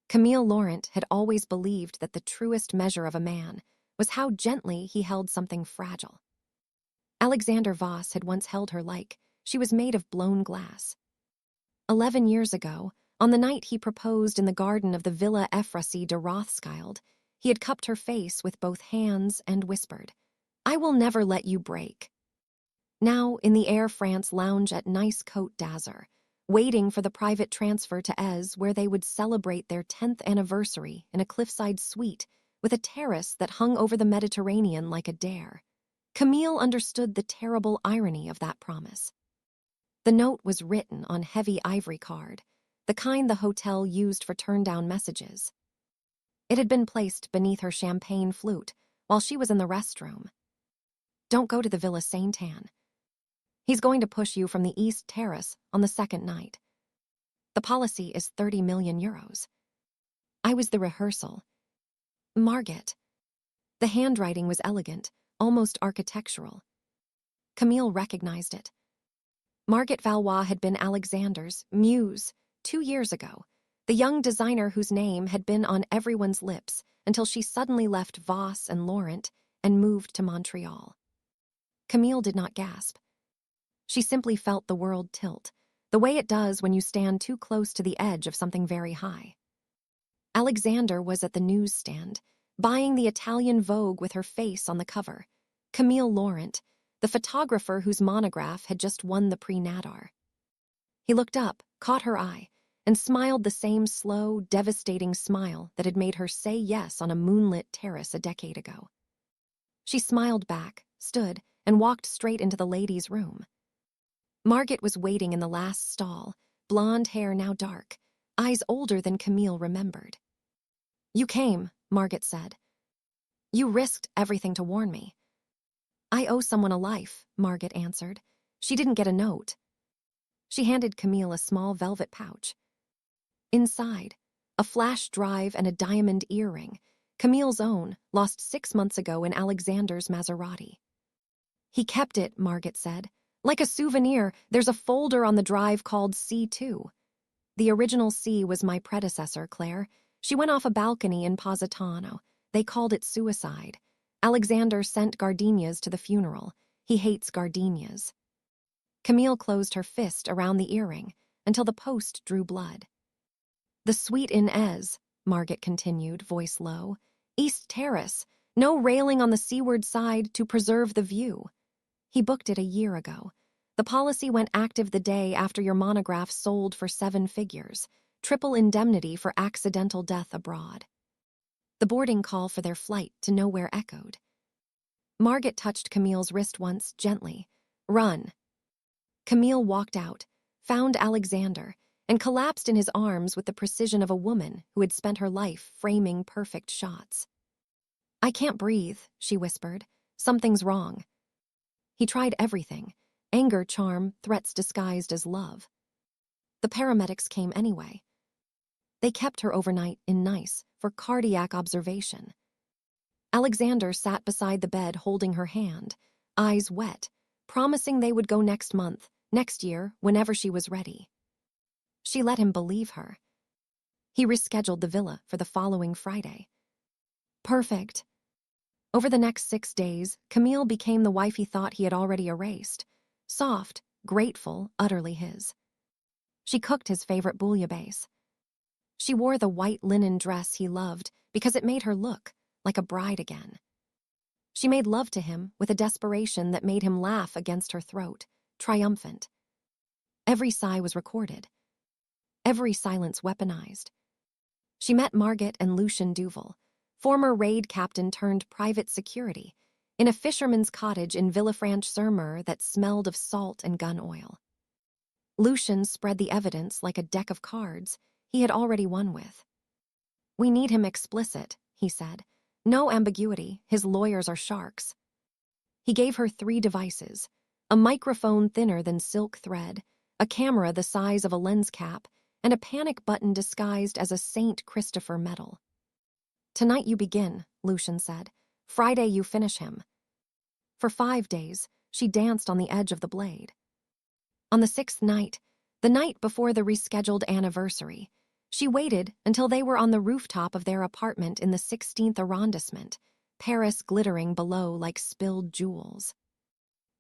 Camille Laurent had always believed that the truest measure of a man was how gently he held something fragile. Alexander Voss had once held her like she was made of blown glass. 11 years ago, on the night he proposed in the garden of the Villa Ephrasie de Rothschild, he had cupped her face with both hands and whispered, "I will never let you break." Now, in the Air France lounge at Nice Côte d'Azur, waiting for the private transfer to Aix, where they would celebrate their 10th anniversary in a cliffside suite with a terrace that hung over the Mediterranean like a dare, Camille understood the terrible irony of that promise. The note was written on heavy ivory card, the kind the hotel used for turn-down messages. It had been placed beneath her champagne flute while she was in the restroom. "Don't go to the Villa Saint-Anne. He's going to push you from the East Terrace on the second night. The policy is 30 million euros. I was the rehearsal. Margit." The handwriting was elegant, almost architectural. Camille recognized it. Margit Valois had been Alexander's muse 2 years ago, the young designer whose name had been on everyone's lips until she suddenly left Voss and Laurent and moved to Montreal. Camille did not gasp. She simply felt the world tilt, the way it does when you stand too close to the edge of something very high. Alexander was at the newsstand, buying the Italian Vogue with her face on the cover. Camille Laurent, the photographer whose monograph had just won the Prix Nadar. He looked up, caught her eye, and smiled the same slow, devastating smile that had made her say yes on a moonlit terrace a decade ago. She smiled back, stood, and walked straight into the ladies' room. Margit was waiting in the last stall, blonde hair now dark, eyes older than Camille remembered. "You came," Margit said. "You risked everything to warn me." "I owe someone a life," Margit answered. She didn't get a note. She handed Camille a small velvet pouch. Inside, a flash drive and a diamond earring, Camille's own, lost 6 months ago in Alexander's Maserati. "He kept it," Margit said. "Like a souvenir, there's a folder on the drive called C2. The original C was my predecessor, Claire. She went off a balcony in Positano. They called it suicide. Alexander sent gardenias to the funeral. He hates gardenias." Camille closed her fist around the earring until the post drew blood. "The suite in Aix," Margit continued, voice low. "East Terrace. No railing on the seaward side to preserve the view. He booked it a year ago. The policy went active the day after your monograph sold for 7 figures, triple indemnity for accidental death abroad." The boarding call for their flight to nowhere echoed. Margit touched Camille's wrist once, gently. "Run." Camille walked out, found Alexander, and collapsed in his arms with the precision of a woman who had spent her life framing perfect shots. "I can't breathe," she whispered. "Something's wrong." He tried everything: anger, charm, threats disguised as love. The paramedics came anyway. They kept her overnight in Nice for cardiac observation. Alexander sat beside the bed holding her hand, eyes wet, promising they would go next month, next year, whenever she was ready. She let him believe her. He rescheduled the villa for the following Friday. Perfect. Over the next 6 days, Camille became the wife he thought he had already erased. Soft, grateful, utterly his. She cooked his favorite bouillabaisse. She wore the white linen dress he loved because it made her look like a bride again. She made love to him with a desperation that made him laugh against her throat, triumphant. Every sigh was recorded, every silence weaponized. She met Margit and Lucien Duval, former raid captain turned private security, in a fisherman's cottage in Villefranche-sur-Mer that smelled of salt and gun oil. Lucien spread the evidence like a deck of cards he had already won with. "We need him explicit," he said. "No ambiguity, his lawyers are sharks." He gave her 3 devices, a microphone thinner than silk thread, a camera the size of a lens cap, and a panic button disguised as a Saint Christopher medal. "Tonight you begin," Lucien said. "Friday you finish him." For 5 days, she danced on the edge of the blade. On the 6th night, the night before the rescheduled anniversary, she waited until they were on the rooftop of their apartment in the 16th arrondissement, Paris glittering below like spilled jewels.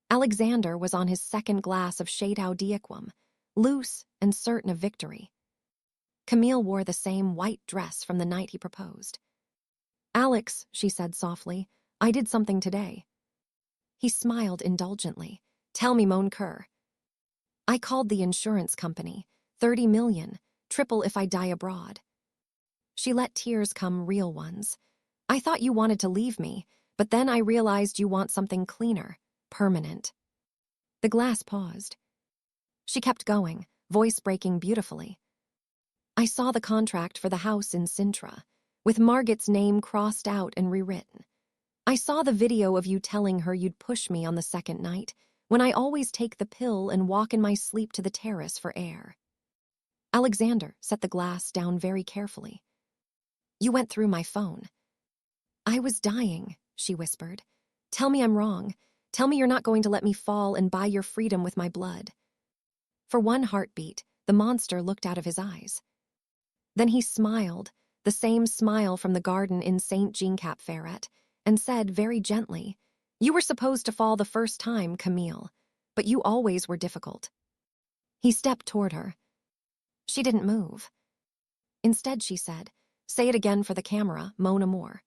Alexander was on his 2nd glass of Chateau d'Yquem, loose and certain of victory. Camille wore the same white dress from the night he proposed. "Alex," she said softly, "I did something today." He smiled indulgently. "Tell me, mon cœur." "I called the insurance company. 30 million, triple if I die abroad." She let tears come, real ones. "I thought you wanted to leave me, but then I realized you want something cleaner, permanent." The glass paused. She kept going, voice breaking beautifully. "I saw the contract for the house in Sintra, with Margit's name crossed out and rewritten. I saw the video of you telling her you'd push me on the 2nd night, when I always take the pill and walk in my sleep to the terrace for air." Alexander set the glass down very carefully. "You went through my phone." "I was dying," she whispered. "Tell me I'm wrong. Tell me you're not going to let me fall and buy your freedom with my blood." For one heartbeat, the monster looked out of his eyes. Then he smiled, the same smile from the garden in St. Jean-Cap-Ferret, and said very gently, "You were supposed to fall the first time, Camille, but you always were difficult." He stepped toward her. She didn't move. Instead, she said, "Say it again for the camera, mon amour."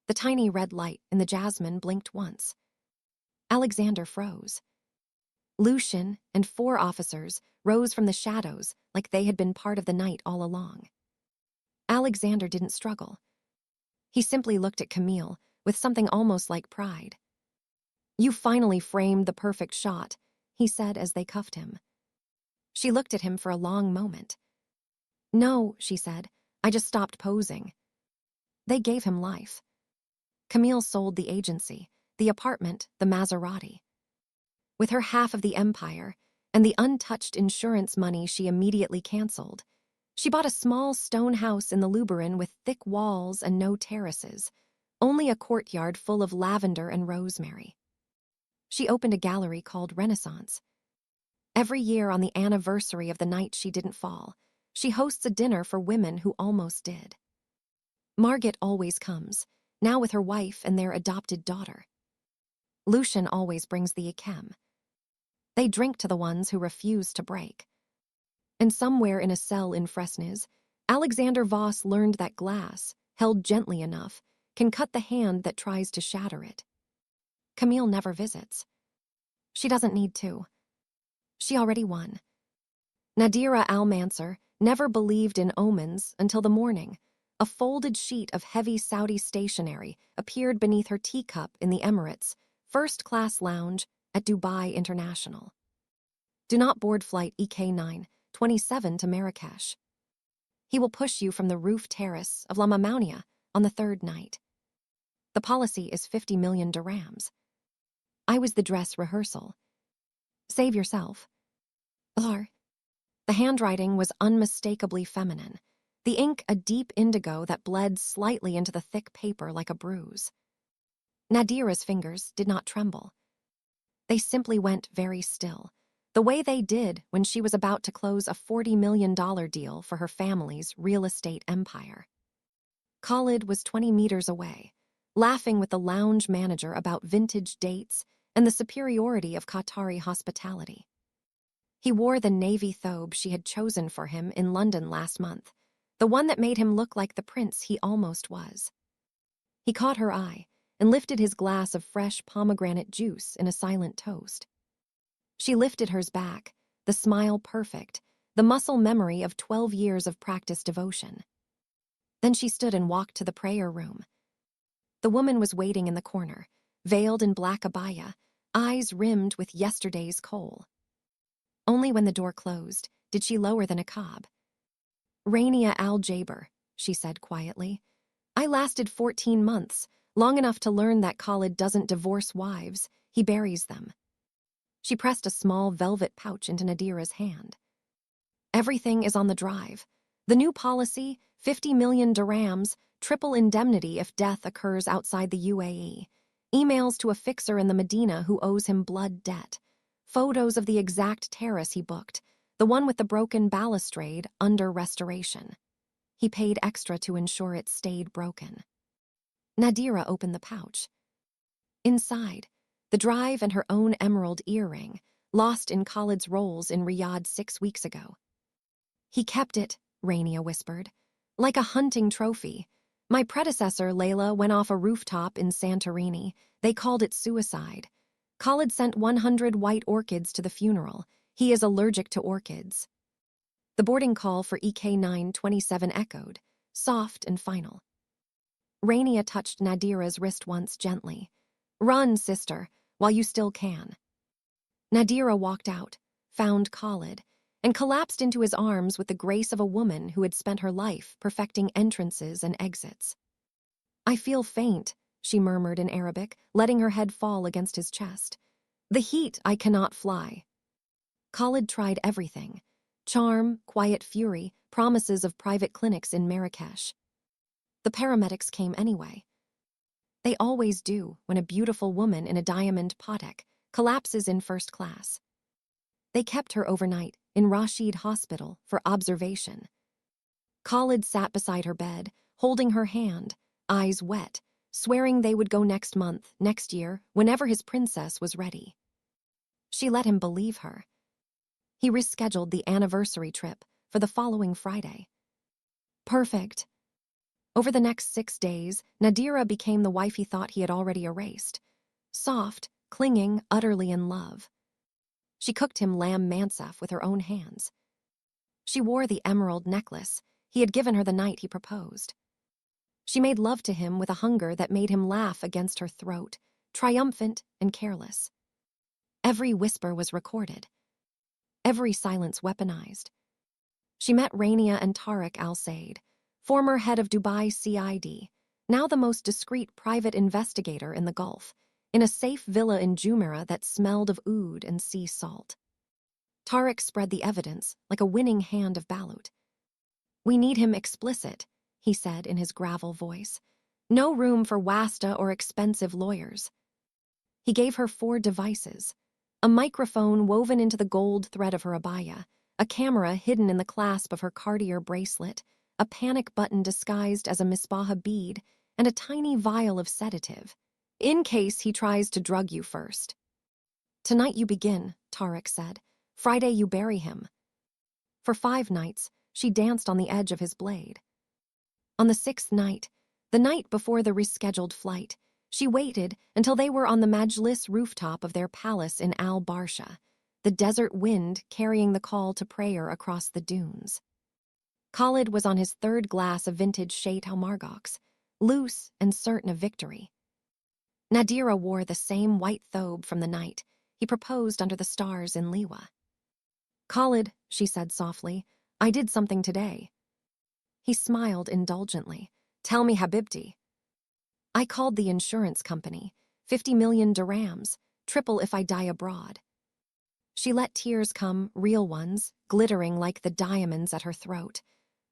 The tiny red light in the jasmine blinked once. Alexander froze. Lucien and 4 officers rose from the shadows like they had been part of the night all along. Alexander didn't struggle. He simply looked at Camille with something almost like pride. "You finally framed the perfect shot," he said as they cuffed him. She looked at him for a long moment. "No," she said, "I just stopped posing." They gave him life. Camille sold the agency, the apartment, the Maserati. With her half of the empire and the untouched insurance money she immediately canceled, she bought a small stone house in the Luberon with thick walls and no terraces, only a courtyard full of lavender and rosemary. She opened a gallery called Renaissance. Every year on the anniversary of the night she didn't fall, she hosts a dinner for women who almost did. Margit always comes, now with her wife and their adopted daughter. Lucien always brings the Yquem. They drink to the ones who refuse to break. And somewhere in a cell in Fresnes, Alexander Voss learned that glass, held gently enough, can cut the hand that tries to shatter it. Camille never visits. She doesn't need to. She already won. Nadira Almanser never believed in omens until the morning. A folded sheet of heavy Saudi stationery appeared beneath her teacup in the Emirates, first-class lounge at Dubai International. "Do not board flight EK927 to Marrakesh. He will push you from the roof terrace of La Mamounia on the 3rd night. The policy is 50 million dirhams. I was the dress rehearsal. Save yourself." Or, the handwriting was unmistakably feminine, the ink a deep indigo that bled slightly into the thick paper like a bruise. Nadira's fingers did not tremble. They simply went very still, the way they did when she was about to close a $40 million deal for her family's real estate empire. Khalid was 20 meters away, laughing with the lounge manager about vintage dates and the superiority of Qatari hospitality. He wore the navy thobe she had chosen for him in London last month, the one that made him look like the prince he almost was. He caught her eye and lifted his glass of fresh pomegranate juice in a silent toast. She lifted hers back, the smile perfect, the muscle memory of 12 years of practiced devotion. Then she stood and walked to the prayer room. The woman was waiting in the corner, veiled in black abaya, eyes rimmed with yesterday's kohl. Only when the door closed did she lower the niqab. "Rania al-Jaber," she said quietly. "I lasted 14 months, long enough to learn that Khalid doesn't divorce wives, he buries them." She pressed a small velvet pouch into Nadira's hand. "Everything is on the drive. The new policy, 50 million dirhams, triple indemnity if death occurs outside the UAE. Emails to a fixer in the Medina who owes him blood debt. Photos of the exact terrace he booked, the one with the broken balustrade under restoration. He paid extra to ensure it stayed broken." Nadira opened the pouch. Inside, the drive and her own emerald earring, lost in Khalid's rolls in Riyadh 6 weeks ago. "He kept it," Rania whispered, "like a hunting trophy. My predecessor, Layla, went off a rooftop in Santorini. They called it suicide. Khalid sent 100 white orchids to the funeral. He is allergic to orchids." The boarding call for EK927 echoed, soft and final. Rania touched Nadira's wrist once gently. "Run, sister, while you still can." Nadira walked out, found Khalid, and collapsed into his arms with the grace of a woman who had spent her life perfecting entrances and exits. "I feel faint," she murmured in Arabic, letting her head fall against his chest. "The heat, I cannot fly." Khalid tried everything: charm, quiet fury, promises of private clinics in Marrakesh. The paramedics came anyway. They always do when a beautiful woman in a diamond patek collapses in first class. They kept her overnight in Rashid Hospital for observation. Khalid sat beside her bed, holding her hand, eyes wet, swearing they would go next month, next year, whenever his princess was ready. She let him believe her. He rescheduled the anniversary trip for the following Friday. Perfect. Over the next 6 days, Nadira became the wife he thought he had already erased. Soft, clinging, utterly in love. She cooked him lamb mansaf with her own hands. She wore the emerald necklace he had given her the night he proposed. She made love to him with a hunger that made him laugh against her throat, triumphant and careless. Every whisper was recorded. Every silence weaponized. She met Rania and Tariq Al-Said, former head of Dubai CID, now the most discreet private investigator in the Gulf, in a safe villa in Jumeirah that smelled of oud and sea salt. Tariq spread the evidence like a winning hand of balut. "We need him explicit," he said in his gravel voice. "No room for wasta or expensive lawyers." He gave her 4 devices: a microphone woven into the gold thread of her abaya, a camera hidden in the clasp of her Cartier bracelet, a panic button disguised as a misbaha bead, and a tiny vial of sedative, in case he tries to drug you first. "Tonight you begin," Tariq said. "Friday you bury him." For 5 nights, she danced on the edge of his blade. On the 6th night, the night before the rescheduled flight, she waited until they were on the Majlis rooftop of their palace in Al-Barsha, the desert wind carrying the call to prayer across the dunes. Khalid was on his 3rd glass of vintage Chet Al Margox, loose and certain of victory. Nadira wore the same white thobe from the night he proposed under the stars in Liwa. "Khalid," she said softly, "I did something today." He smiled indulgently. "Tell me, Habibti." "I called the insurance company. 50 million dirhams, triple if I die abroad." She let tears come, real ones, glittering like the diamonds at her throat.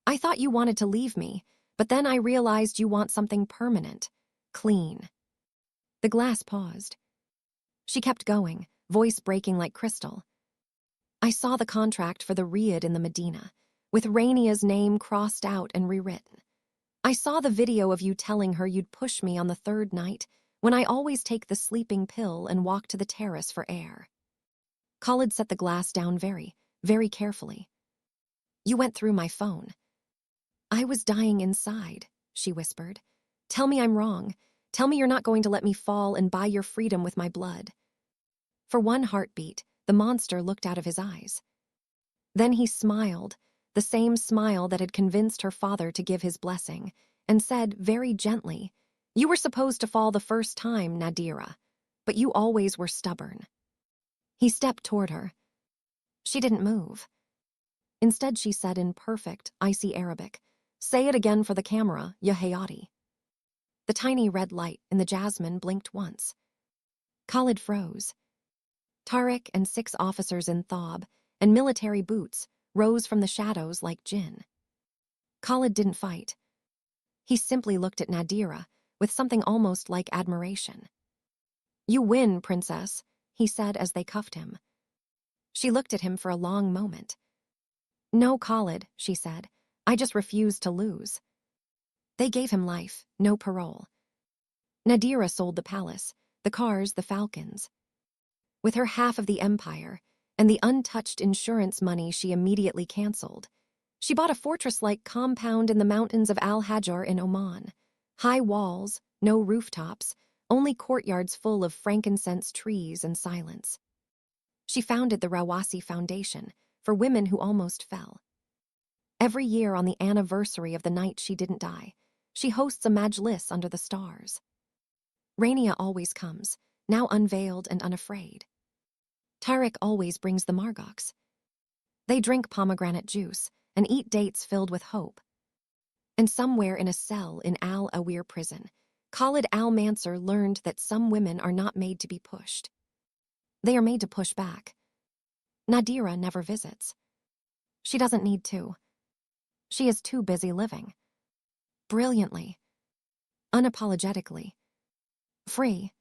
"I thought you wanted to leave me, but then I realized you want something permanent. Clean." The glass paused. She kept going, voice breaking like crystal. "I saw the contract for the Riyadh in the Medina, with Rania's name crossed out and rewritten. I saw the video of you telling her you'd push me on the 3rd night, when I always take the sleeping pill and walk to the terrace for air." Khalid set the glass down very, very carefully. "You went through my phone." "I was dying inside," she whispered. Tell me I'm wrong. Tell me you're not going to let me fall and buy your freedom with my blood." For one heartbeat, the monster looked out of his eyes. Then he smiled, the same smile that had convinced her father to give his blessing, and said very gently, "You were supposed to fall the first time, Nadira, but you always were stubborn." He stepped toward her. She didn't move. Instead, she said in perfect, icy Arabic, "Say it again for the camera, ya Hayati." The tiny red light in the jasmine blinked once. Khalid froze. Tariq and 6 officers in thob and military boots rose from the shadows like jinn. Khalid didn't fight. He simply looked at Nadira with something almost like admiration. "You win, princess," he said as they cuffed him. She looked at him for a long moment. "No, Khalid," she said. "I just refuse to lose." They gave him life, no parole. Nadira sold the palace, the cars, the falcons. With her half of the empire and the untouched insurance money she immediately canceled, she bought a fortress-like compound in the mountains of Al-Hajar in Oman. High walls, no rooftops, only courtyards full of frankincense trees and silence. She founded the Rawasi Foundation for women who almost fell. Every year on the anniversary of the night she didn't die, she hosts a majlis under the stars. Rania always comes, now unveiled and unafraid. Tariq always brings the margox. They drink pomegranate juice and eat dates filled with hope. And somewhere in a cell in Al-Awir prison, Khalid Al-Mansur learned that some women are not made to be pushed. They are made to push back. Nadira never visits. She doesn't need to. She is too busy living. Brilliantly. Unapologetically. Free.